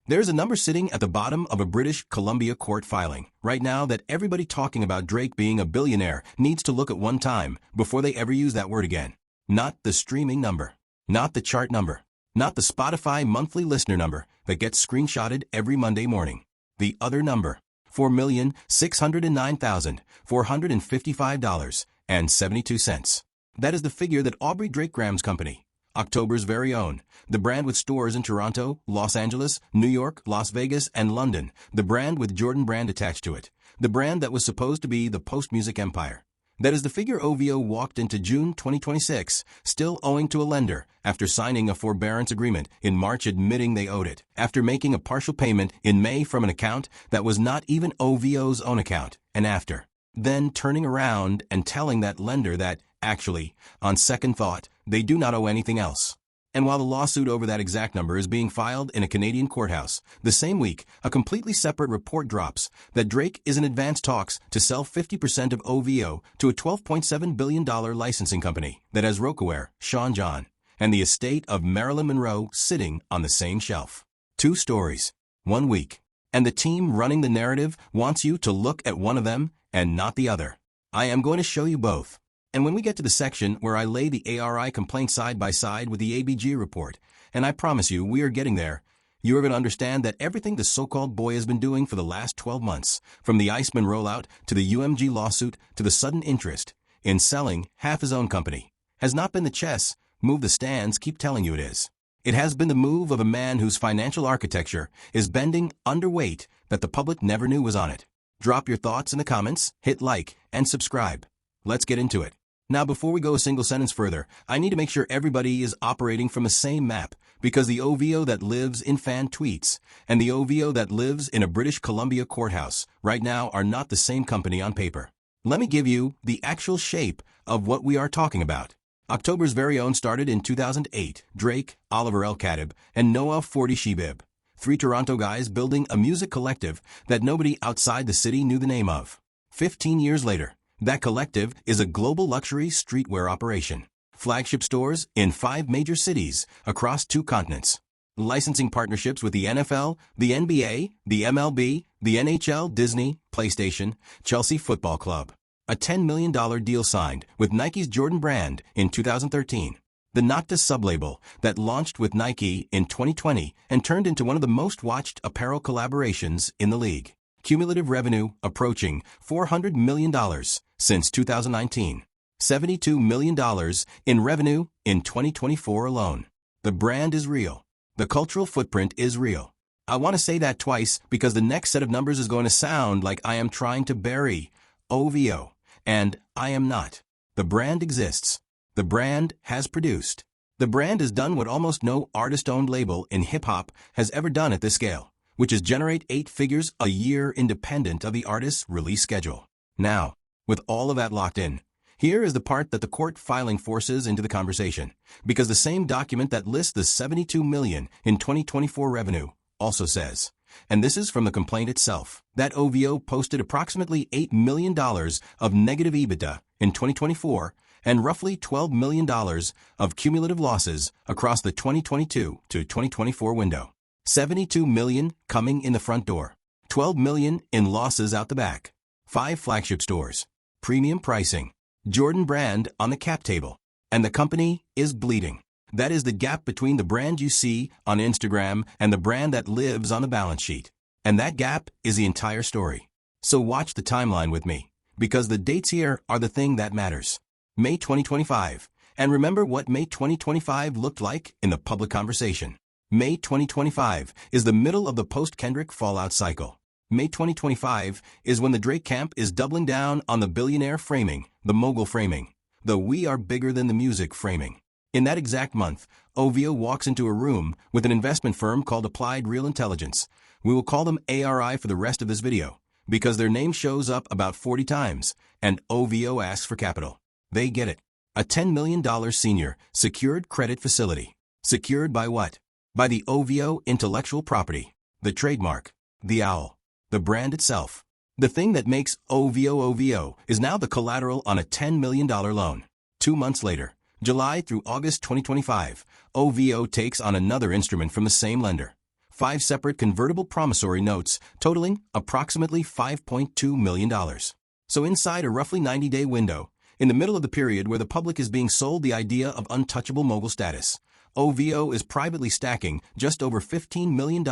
There's a number sitting at the bottom of a British Columbia court filing right now that everybody talking about Drake being a billionaire needs to look at one time before they ever use that word again. Not the streaming number, not the chart number, not the Spotify monthly listener number that gets screenshotted every Monday morning. The other number, $4,609,455.72. That is the figure that Aubrey Drake Graham's company, October's very own, the brand with stores in Toronto, Los Angeles, New York, Las Vegas, and London, the brand with Jordan Brand attached to it, the brand that was supposed to be the post-music empire. That is the figure OVO walked into June 2026, still owing to a lender, after signing a forbearance agreement in March admitting they owed it, after making a partial payment in May from an account that was not even OVO's own account, and after then turning around and telling that lender that, actually, on second thought, they do not owe anything else. And while the lawsuit over that exact number is being filed in a Canadian courthouse, the same week, a completely separate report drops that Drake is in advanced talks to sell 50% of OVO to a $12.7 billion licensing company that has Rocawear, Sean John, and the estate of Marilyn Monroe sitting on the same shelf. 2 stories, 1 week, and the team running the narrative wants you to look at one of them and not the other. I am going to show you both. And when we get to the section where I lay the ARI complaint side by side with the ABG report, and I promise you we are getting there, you are going to understand that everything the so-called boy has been doing for the last 12 months, from the ICEMAN rollout to the UMG lawsuit to the sudden interest in selling half his own company, has not been the chess move the stands keep telling you it is. It has been the move of a man whose financial architecture is bending underweight that the public never knew was on it. Drop your thoughts in the comments, hit like, and subscribe. Let's get into it. Now, before we go a single sentence further, I need to make sure everybody is operating from the same map, because the OVO that lives in fan tweets and the OVO that lives in a British Columbia courthouse right now are not the same company on paper. Let me give you the actual shape of what we are talking about. October's very own started in 2008. Drake, Oliver El Khatib, and Noah 40 Shebib, 3 Toronto guys building a music collective that nobody outside the city knew the name of. 15 years later, that collective is a global luxury streetwear operation. Flagship stores in 5 major cities across 2 continents. Licensing partnerships with the NFL, the NBA, the MLB, the NHL, Disney, PlayStation, Chelsea Football Club. A $10 million deal signed with Nike's Jordan Brand in 2013. The Nocta sublabel that launched with Nike in 2020 and turned into one of the most watched apparel collaborations in the league. Cumulative revenue approaching $400 million since 2019. $72 million in revenue in 2024 alone. The brand is real. The cultural footprint is real. I want to say that twice because the next set of numbers is going to sound like I am trying to bury OVO, and I am not. The brand exists. The brand has produced. The brand has done what almost no artist-owned label in hip-hop has ever done at this scale, which is generate 8 figures a year independent of the artist's release schedule. Now, with all of that locked in, here is the part that the court filing forces into the conversation, because the same document that lists the $72 million in 2024 revenue also says, and this is from the complaint itself, that OVO posted approximately $8 million of negative EBITDA in 2024 and roughly $12 million of cumulative losses across the 2022 to 2024 window. $72 million coming in the front door, $12 million in losses out the back, 5 flagship stores, premium pricing, Jordan Brand on the cap table, and the company is bleeding. That is the gap between the brand you see on Instagram and the brand that lives on the balance sheet. And that gap is the entire story. So watch the timeline with me, because the dates here are the thing that matters. May 2025. And remember what May 2025 looked like in the public conversation. May 2025 is the middle of the post-Kendrick fallout cycle. May 2025 is when the Drake camp is doubling down on the billionaire framing, the mogul framing, the we are bigger than the music framing. In that exact month, OVO walks into a room with an investment firm called Applied Real Intelligence. We will call them ARI for the rest of this video, because their name shows up about 40 times, and OVO asks for capital. They get it. A $10 million senior secured credit facility. Secured by what? By the OVO intellectual property, the trademark, the owl. The brand itself. The thing that makes OVO is now the collateral on a $10 million loan. 2 months later, July through August 2025, OVO takes on another instrument from the same lender, 5 separate convertible promissory notes totaling approximately $5.2 million. So inside a roughly 90-day window, in the middle of the period where the public is being sold the idea of untouchable mogul status, OVO is privately stacking just over $15 million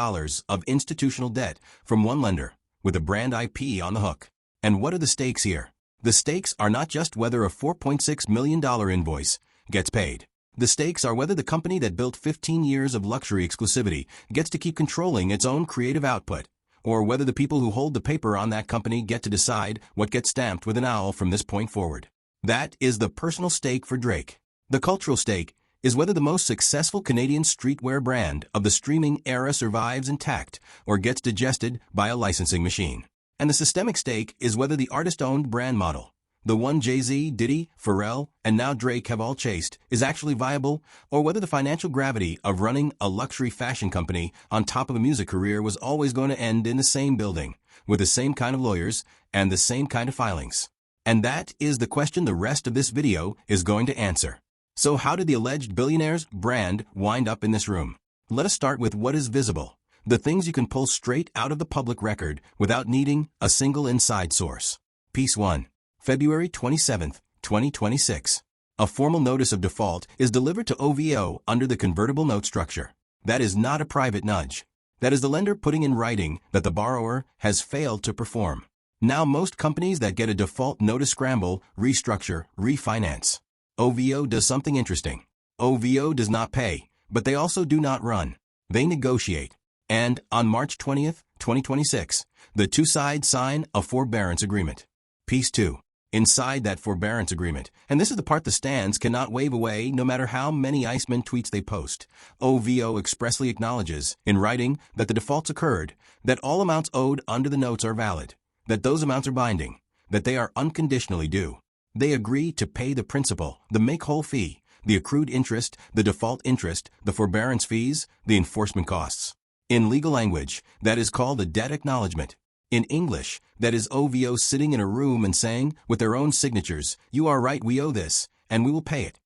of institutional debt from one lender, with a brand IP on the hook. And what are the stakes here? The stakes are not just whether a $4.6 million invoice gets paid. The stakes are whether the company that built 15 years of luxury exclusivity gets to keep controlling its own creative output, or whether the people who hold the paper on that company get to decide what gets stamped with an owl from this point forward. That is the personal stake for Drake. The cultural stake is whether the most successful Canadian streetwear brand of the streaming era survives intact or gets digested by a licensing machine. And the systemic stake is whether the artist-owned brand model, the one Jay-Z, Diddy, Pharrell, and now Drake have all chased, is actually viable, or whether the financial gravity of running a luxury fashion company on top of a music career was always going to end in the same building, with the same kind of lawyers and the same kind of filings. And that is the question the rest of this video is going to answer. So how did the alleged billionaire's brand wind up in this room? Let us start with what is visible, the things you can pull straight out of the public record without needing a single inside source. Piece 1. February 27, 2026. A formal notice of default is delivered to OVO under the convertible note structure. That is not a private nudge. That is the lender putting in writing that the borrower has failed to perform. Now most companies that get a default notice scramble, restructure, refinance. OVO does something interesting. OVO does not pay, but they also do not run. They negotiate. And on March 20th, 2026, the two sides sign a forbearance agreement. Piece 2. Inside that forbearance agreement, and this is the part the stands cannot wave away no matter how many ICEMAN tweets they post, OVO expressly acknowledges, in writing, that the defaults occurred, that all amounts owed under the notes are valid, that those amounts are binding, that they are unconditionally due. They agree to pay the principal, the make-whole fee, the accrued interest, the default interest, the forbearance fees, the enforcement costs. In legal language, that is called a debt acknowledgement. In English, that is OVO sitting in a room and saying, with their own signatures, "You are right, we owe this, and we will pay it."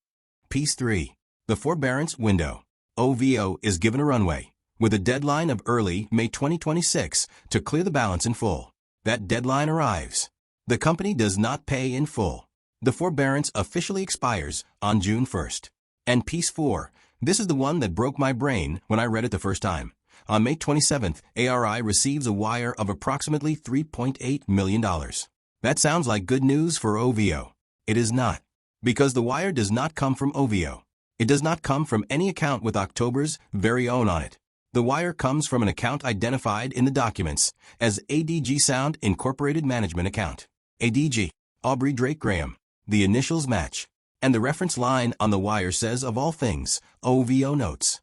Piece 3. The forbearance window. OVO is given a runway, with a deadline of early May 2026 to clear the balance in full. That deadline arrives. The company does not pay in full. The forbearance officially expires on June 1st. And Piece 4. This is the one that broke my brain when I read it the first time. On May 27th, ARI receives a wire of approximately $3.8 million. That sounds like good news for OVO. It is not. Because the wire does not come from OVO. It does not come from any account with October's very own on it. The wire comes from an account identified in the documents as ABG Sound Incorporated Management Account. ABG, Aubrey Drake Graham. The initials match. And the reference line on the wire says, of all things, OVO notes.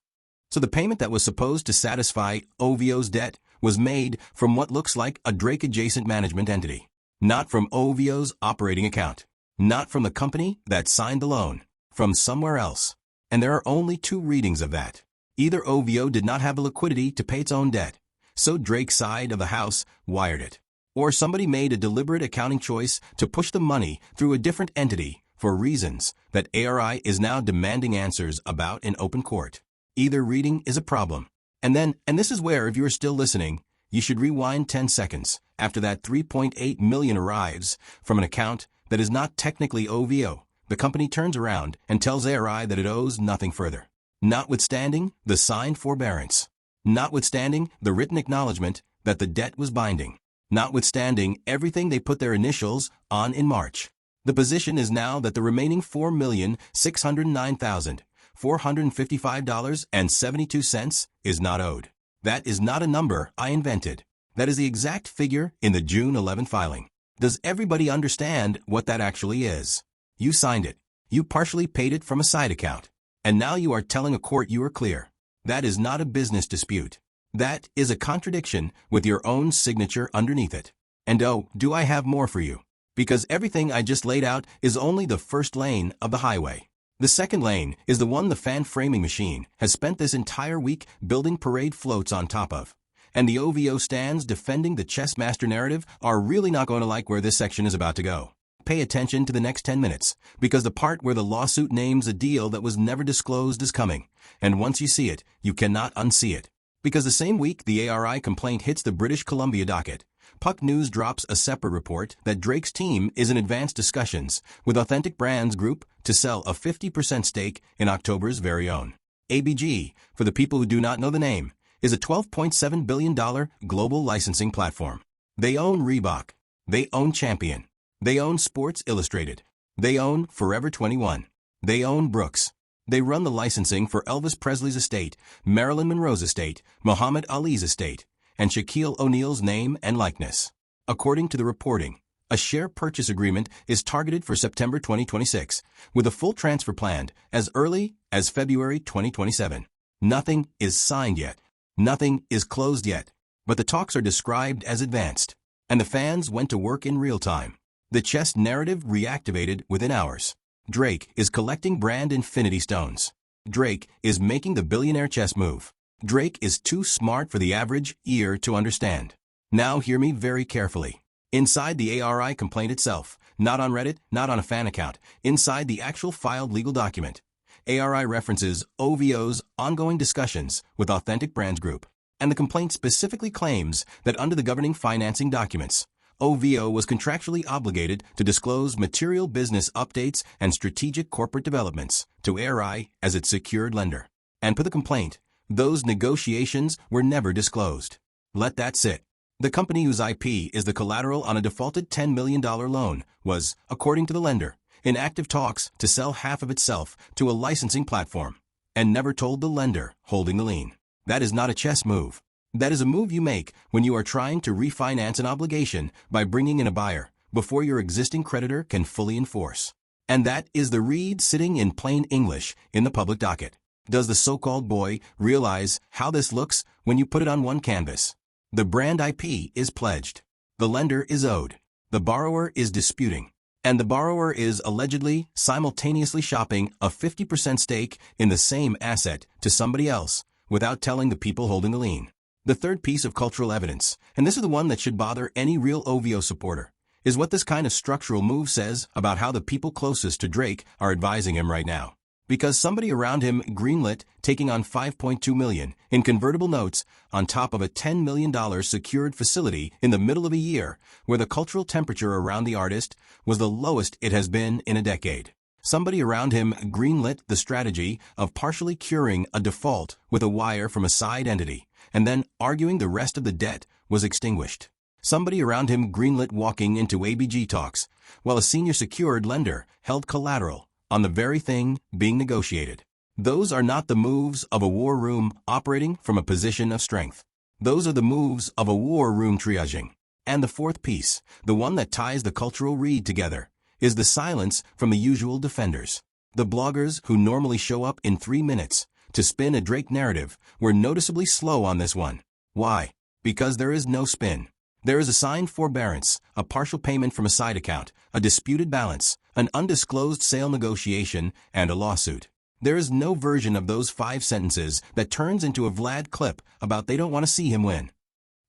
So the payment that was supposed to satisfy OVO's debt was made from what looks like a Drake-adjacent management entity. Not from OVO's operating account. Not from the company that signed the loan. From somewhere else. And there are only two readings of that. Either OVO did not have the liquidity to pay its own debt, so Drake's side of the house wired it. Or somebody made a deliberate accounting choice to push the money through a different entity for reasons that ARI is now demanding answers about in open court. Either reading is a problem. And this is where, if you are still listening, you should rewind 10 seconds after that $3.8 million arrives from an account that is not technically OVO. The company turns around and tells ARI that it owes nothing further. Notwithstanding the signed forbearance. Notwithstanding the written acknowledgement that the debt was binding. Notwithstanding everything they put their initials on in March. The position is now that the remaining $4,609,455.72 is not owed. That is not a number I invented. That is the exact figure in the June 11 filing. Does everybody understand what that actually is? You signed it. You partially paid it from a side account. And now you are telling a court you are clear. That is not a business dispute. That is a contradiction with your own signature underneath it. And oh, do I have more for you? Because everything I just laid out is only the first lane of the highway. The second lane is the one the fan framing machine has spent this entire week building parade floats on top of. And the OVO stands defending the chess master narrative are really not going to like where this section is about to go. Pay attention to the next 10 minutes, because the part where the lawsuit names a deal that was never disclosed is coming. And once you see it, you cannot unsee it. Because the same week the ARI complaint hits the British Columbia docket, Puck News drops a separate report that Drake's team is in advanced discussions with Authentic Brands Group to sell a 50% stake in October's very own. ABG, for the people who do not know the name, is a $12.7 billion global licensing platform. They own Reebok. They own Champion. They own Sports Illustrated. They own Forever 21. They own Brooks. They run the licensing for Elvis Presley's estate, Marilyn Monroe's estate, Muhammad Ali's estate, and Shaquille O'Neal's name and likeness. According to the reporting, a share purchase agreement is targeted for September 2026, with a full transfer planned as early as February 2027. Nothing is signed yet. Nothing is closed yet. But the talks are described as advanced, and the fans went to work in real time. The chess narrative reactivated within hours. Drake is collecting brand infinity stones. Drake is making the billionaire chess move. Drake is too smart for the average ear to understand. Now hear me very carefully. Inside the ARI complaint itself, not on Reddit, not on a fan account, inside the actual filed legal document, ARI references OVO's ongoing discussions with Authentic Brands Group, and the complaint specifically claims that under the governing financing documents, OVO was contractually obligated to disclose material business updates and strategic corporate developments to ARI as its secured lender. And per the complaint, those negotiations were never disclosed. Let that sit. The company whose IP is the collateral on a defaulted $10 million loan was, according to the lender, in active talks to sell half of itself to a licensing platform, and never told the lender holding the lien. That is not a chess move. That is a move you make when you are trying to refinance an obligation by bringing in a buyer before your existing creditor can fully enforce. And that is the read sitting in plain English in the public docket. Does the so-called boy realize how this looks when you put it on one canvas? The brand IP is pledged. The lender is owed. The borrower is disputing. And the borrower is allegedly simultaneously shopping a 50% stake in the same asset to somebody else without telling the people holding the lien. The third piece of cultural evidence, and this is the one that should bother any real OVO supporter, is what this kind of structural move says about how the people closest to Drake are advising him right now. Because somebody around him greenlit taking on $5.2 million in convertible notes on top of a $10 million secured facility in the middle of a year where the cultural temperature around the artist was the lowest it has been in a decade. Somebody around him greenlit the strategy of partially curing a default with a wire from a side entity and then arguing the rest of the debt was extinguished. Somebody around him greenlit walking into ABG talks while a senior secured lender held collateral on the very thing being negotiated. Those are not the moves of a war room operating from a position of strength. Those are the moves of a war room triaging. And the fourth piece, the one that ties the cultural read together, is the silence from the usual defenders. The bloggers who normally show up in 3 minutes to spin a Drake narrative were noticeably slow on this one. Why? Because there is no spin. There is a signed forbearance, a partial payment from a side account, a disputed balance, an undisclosed sale negotiation, and a lawsuit. There is no version of those 5 sentences that turns into a Vlad clip about they don't want to see him win.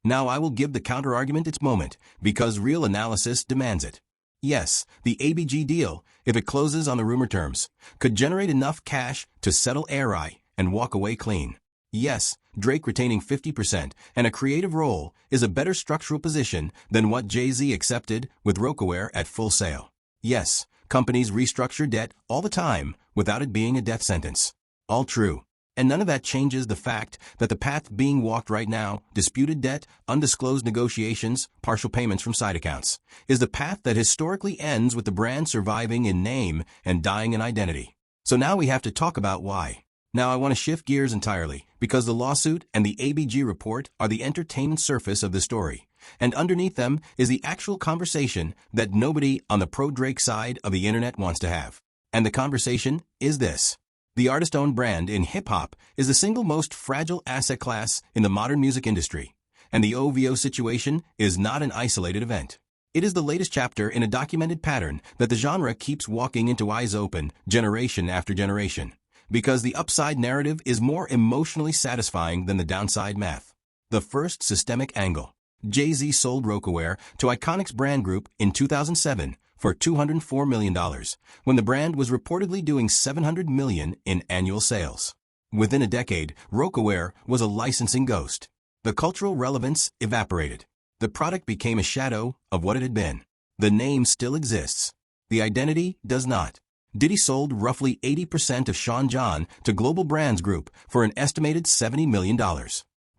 Now I will give the counter-argument its moment, because real analysis demands it. Yes, the ABG deal, if it closes on the rumor terms, could generate enough cash to settle ARI and walk away clean. Yes, Drake retaining 50% and a creative role is a better structural position than what Jay-Z accepted with Rocawear at full sale. Yes, companies restructure debt all the time without it being a death sentence. All true. And none of that changes the fact that the path being walked right now, disputed debt, undisclosed negotiations, partial payments from side accounts, is the path that historically ends with the brand surviving in name and dying in identity. So now we have to talk about why. Now I want to shift gears entirely, because the lawsuit and the ABG report are the entertainment surface of the story, and underneath them is the actual conversation that nobody on the pro-Drake side of the internet wants to have. And the conversation is this. The artist-owned brand in hip-hop is the single most fragile asset class in the modern music industry, and the OVO situation is not an isolated event. It is the latest chapter in a documented pattern that the genre keeps walking into eyes open generation after generation, because the upside narrative is more emotionally satisfying than the downside math. The first systemic angle. Jay-Z sold Rocawear to Iconic's brand group in 2007 for $204 million, when the brand was reportedly doing $700 million in annual sales. Within a decade, Roqueware was a licensing ghost. The cultural relevance evaporated. The product became a shadow of what it had been. The name still exists. The identity does not. Diddy sold roughly 80% of Sean John to Global Brands Group for an estimated $70 million.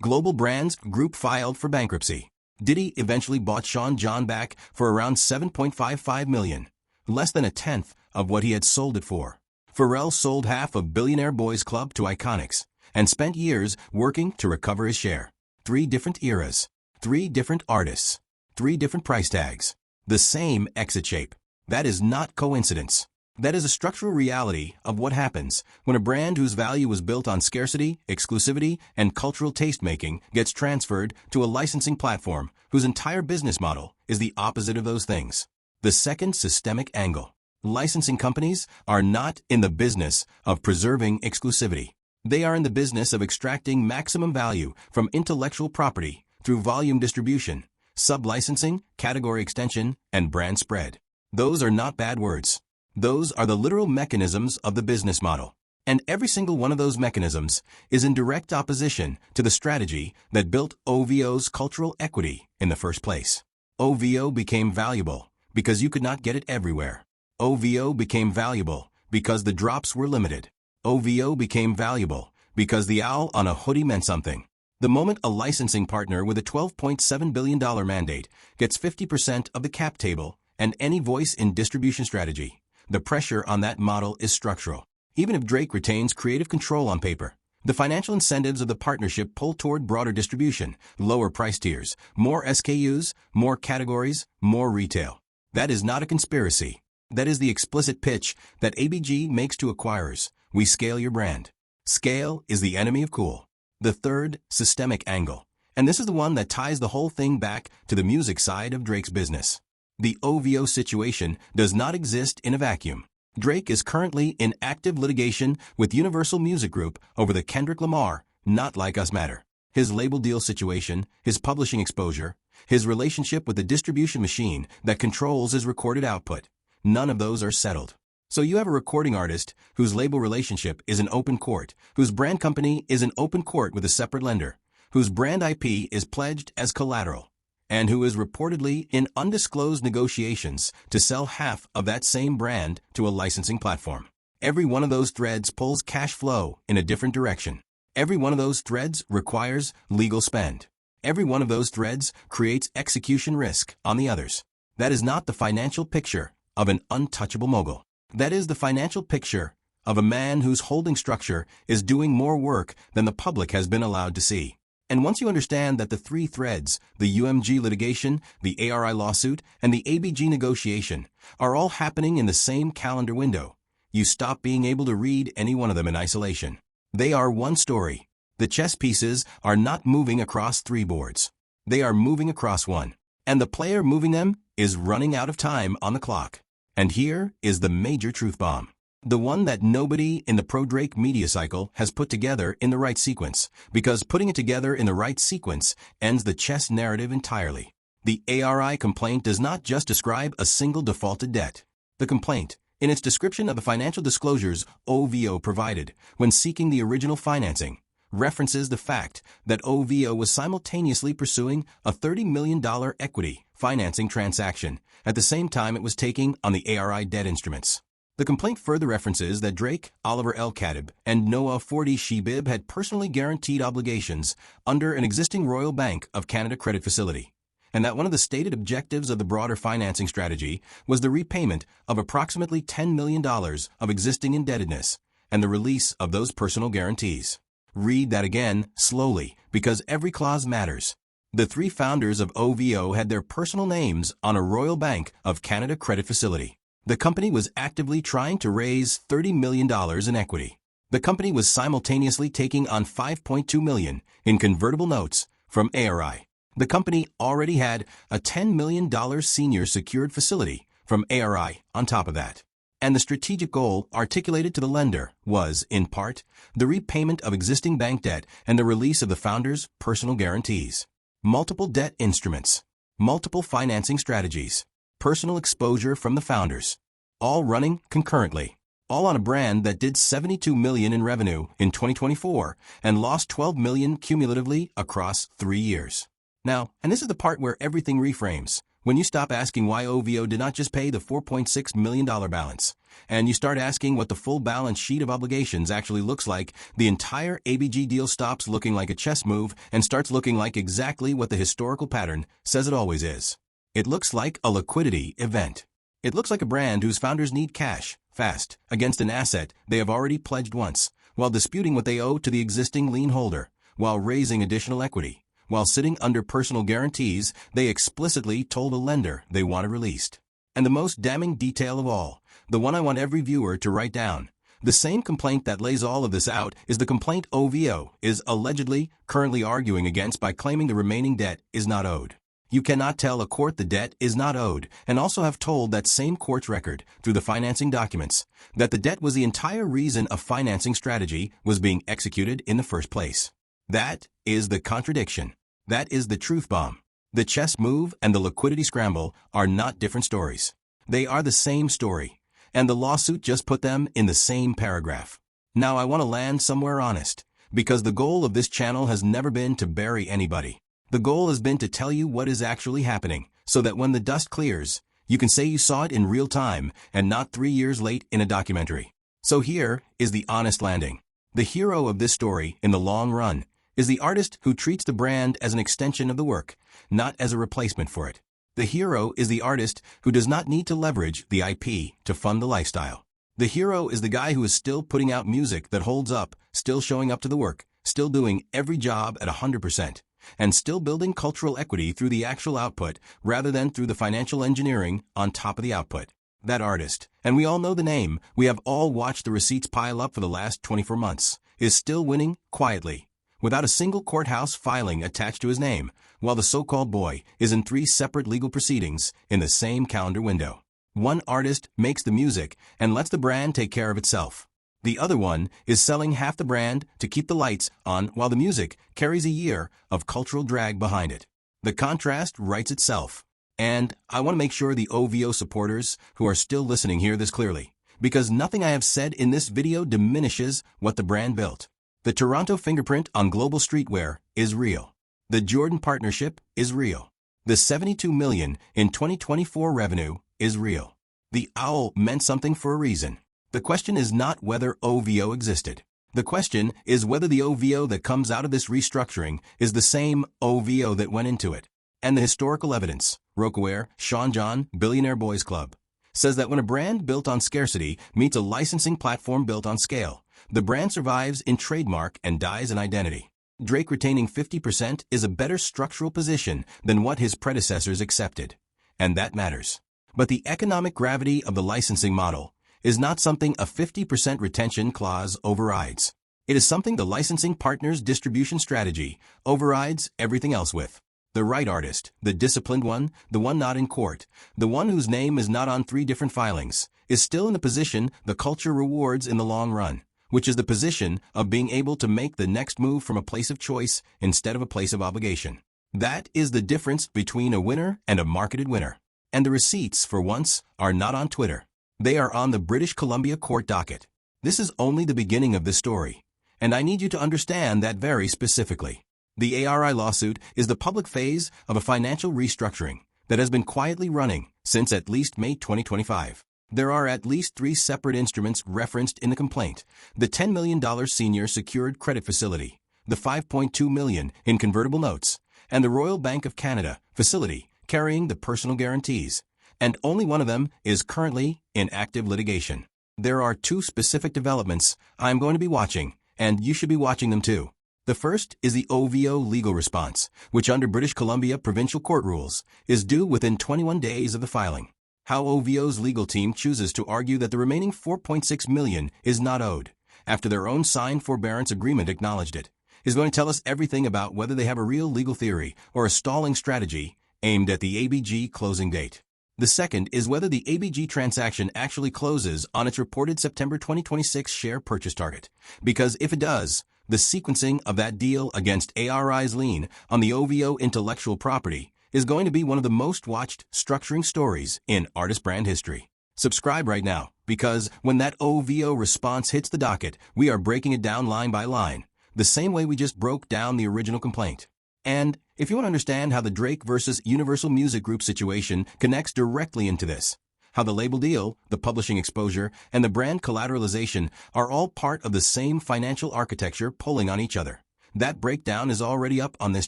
Global Brands Group filed for bankruptcy. Diddy eventually bought Sean John back for around $7.55 million, less than a tenth of what he had sold it for. Pharrell sold half of Billionaire Boys Club to Iconics and spent years working to recover his share. 3 different eras, 3 different artists, 3 different price tags, the same exit shape. That is not coincidence. That is a structural reality of what happens when a brand whose value was built on scarcity, exclusivity, and cultural taste-making gets transferred to a licensing platform whose entire business model is the opposite of those things. The second systemic angle. Licensing companies are not in the business of preserving exclusivity. They are in the business of extracting maximum value from intellectual property through volume distribution, sub-licensing, category extension, and brand spread. Those are not bad words. Those are the literal mechanisms of the business model. And every single one of those mechanisms is in direct opposition to the strategy that built OVO's cultural equity in the first place. OVO became valuable because you could not get it everywhere. OVO became valuable because the drops were limited. OVO became valuable because the owl on a hoodie meant something. The moment a licensing partner with a $12.7 billion mandate gets 50% of the cap table and any voice in distribution strategy, the pressure on that model is structural. Even if Drake retains creative control on paper, the financial incentives of the partnership pull toward broader distribution, lower price tiers, more SKUs, more categories, more retail. That is not a conspiracy. That is the explicit pitch that ABG makes to acquirers. We scale your brand. Scale is the enemy of cool. The third, systemic angle. And this is the one that ties the whole thing back to the music side of Drake's business. The OVO situation does not exist in a vacuum. Drake is currently in active litigation with Universal Music Group over the Kendrick Lamar, Not Like Us matter. His label deal situation, his publishing exposure, his relationship with the distribution machine that controls his recorded output. None of those are settled. So you have a recording artist whose label relationship is an open court, whose brand company is an open court with a separate lender, whose brand IP is pledged as collateral, and who is reportedly in undisclosed negotiations to sell half of that same brand to a licensing platform. Every one of those threads pulls cash flow in a different direction. Every one of those threads requires legal spend. Every one of those threads creates execution risk on the others. That is not the financial picture of an untouchable mogul. That is the financial picture of a man whose holding structure is doing more work than the public has been allowed to see. And once you understand that the 3 threads, the UMG litigation, the ARI lawsuit, and the ABG negotiation, are all happening in the same calendar window, you stop being able to read any one of them in isolation. They are one story. The chess pieces are not moving across 3 boards. They are moving across one. And the player moving them is running out of time on the clock. And here is the major truth bomb. The one that nobody in the pro-Drake media cycle has put together in the right sequence, because putting it together in the right sequence ends the chess narrative entirely. The ARI complaint does not just describe a single defaulted debt. The complaint, in its description of the financial disclosures OVO provided when seeking the original financing, references the fact that OVO was simultaneously pursuing a $30 million equity financing transaction at the same time it was taking on the ARI debt instruments. The complaint further references that Drake, Oliver L. Khatib, and Noah Fordy Shebib had personally guaranteed obligations under an existing Royal Bank of Canada credit facility, and that one of the stated objectives of the broader financing strategy was the repayment of approximately $10 million of existing indebtedness and the release of those personal guarantees. Read that again, slowly, because every clause matters. The 3 founders of OVO had their personal names on a Royal Bank of Canada credit facility. The company was actively trying to raise $30 million in equity. The company was simultaneously taking on $5.2 million in convertible notes from ARI. The company already had a $10 million senior secured facility from ARI on top of that. And the strategic goal articulated to the lender was, in part, the repayment of existing bank debt and the release of the founders' personal guarantees. Multiple debt instruments, multiple financing strategies, personal exposure from the founders, all running concurrently. all on a brand that did $72 million in revenue in 2024 and lost $12 million cumulatively across 3 years. Now, and this is the part where everything reframes, when you stop asking why OVO did not just pay the $4.6 million balance, and you start asking what the full balance sheet of obligations actually looks like, the entire ABG deal stops looking like a chess move and starts looking like exactly what the historical pattern says it always is. It looks like a liquidity event. It looks like a brand whose founders need cash, fast, against an asset they have already pledged once, while disputing what they owe to the existing lien holder, while raising additional equity, while sitting under personal guarantees they explicitly told a lender they wanted released. And the most damning detail of all, the one I want every viewer to write down, the same complaint that lays all of this out is the complaint OVO is allegedly currently arguing against by claiming the remaining debt is not owed. You cannot tell a court the debt is not owed and also have told that same court's record, through the financing documents, that the debt was the entire reason a financing strategy was being executed in the first place. That is the contradiction. That is the truth bomb. The chess move and the liquidity scramble are not different stories. They are the same story, and the lawsuit just put them in the same paragraph. Now I want to land somewhere honest, because the goal of this channel has never been to bury anybody. The goal has been to tell you what is actually happening, so that when the dust clears, you can say you saw it in real time and not 3 years late in a documentary. So here is the honest landing. The hero of this story, in the long run, is the artist who treats the brand as an extension of the work, not as a replacement for it. The hero is the artist who does not need to leverage the IP to fund the lifestyle. The hero is the guy who is still putting out music that holds up, still showing up to the work, still doing every job at 100%, and still building cultural equity through the actual output rather than through the financial engineering on top of the output. That artist, and we all know the name, we have all watched the receipts pile up for the last 24 months, is still winning quietly, without a single courthouse filing attached to his name, while the so-called boy is in 3 separate legal proceedings in the same calendar window. One artist makes the music and lets the brand take care of itself. The other one is selling half the brand to keep the lights on while the music carries a year of cultural drag behind it. The contrast writes itself. And I want to make sure the OVO supporters who are still listening hear this clearly, because nothing I have said in this video diminishes what the brand built. The Toronto fingerprint on global streetwear is real. The Jordan partnership is real. The $72 million in 2024 revenue is real. The owl meant something for a reason. The question is not whether OVO existed. The question is whether the OVO that comes out of this restructuring is the same OVO that went into it. And the historical evidence, Rocawear, Sean John, Billionaire Boys Club, says that when a brand built on scarcity meets a licensing platform built on scale, the brand survives in trademark and dies in identity. Drake retaining 50% is a better structural position than what his predecessors accepted. And that matters. But the economic gravity of the licensing model is not something a 50% retention clause overrides. It is something the licensing partner's distribution strategy overrides everything else with. The right artist, the disciplined one, the one not in court, the one whose name is not on 3 different filings, is still in the position the culture rewards in the long run, which is the position of being able to make the next move from a place of choice instead of a place of obligation. That is the difference between a winner and a marketed winner. And the receipts, for once, are not on Twitter. They are on the British Columbia court docket. This is only the beginning of this story, and I need you to understand that very specifically. The ARI lawsuit is the public phase of a financial restructuring that has been quietly running since at least May 2025. There are at least 3 separate instruments referenced in the complaint: the $10 million senior secured credit facility, the $5.2 million in convertible notes, and the Royal Bank of Canada facility carrying the personal guarantees, and only one of them is currently in active litigation. There are 2 specific developments I'm going to be watching, and you should be watching them too. The first is the OVO legal response, which under British Columbia provincial court rules is due within 21 days of the filing. How OVO's legal team chooses to argue that the remaining $4.6 million is not owed, after their own signed forbearance agreement acknowledged it, is going to tell us everything about whether they have a real legal theory or a stalling strategy aimed at the ABG closing date. The second is whether the ABG transaction actually closes on its reported September 2026 share purchase target, because if it does, the sequencing of that deal against ARI's lien on the OVO intellectual property is going to be one of the most watched structuring stories in artist brand history. Subscribe right now, Because when that OVO response hits the docket, we are breaking it down line by line, the same way we just broke down the original complaint. And if you want to understand how the Drake versus Universal Music Group situation connects directly into this, how the label deal, the publishing exposure, and the brand collateralization are all part of the same financial architecture pulling on each other, that breakdown is already up on this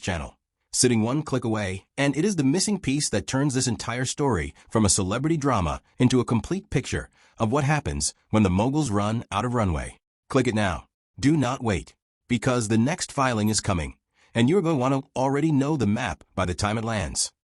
channel, sitting one click away, and it is the missing piece that turns this entire story from a celebrity drama into a complete picture of what happens when the moguls run out of runway. Click it now. Do not wait, because the next filing is coming, and you're going to want to already know the map by the time it lands.